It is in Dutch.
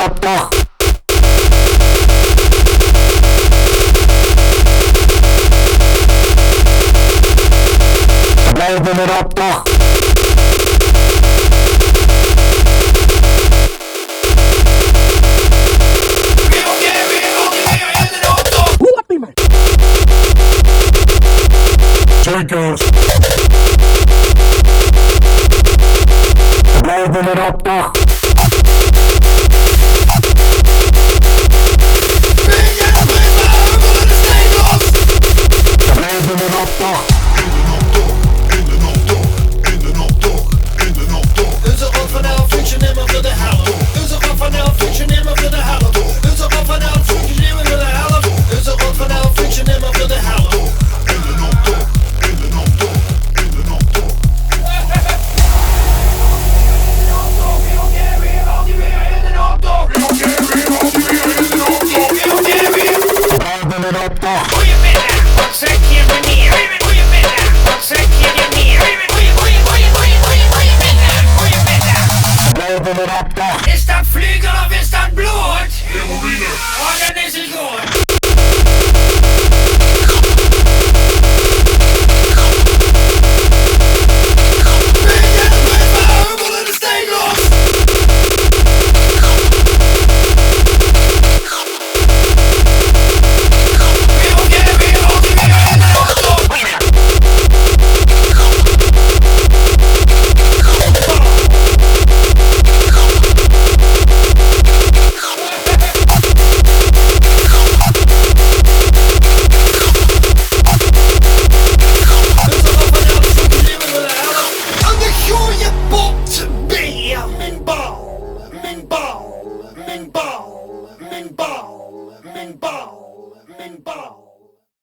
erop toch. Ze blijven erop toch. Zeker. Ze blijven erop toch. Ze blijven erop toch. Goedemiddag, wat zeg je meneer? Goedemiddag, wat zeg je meneer? Goedemiddag. Is dat vlugel of is dat bloed? Heroïne. Oh, dan is het goed. Min ball.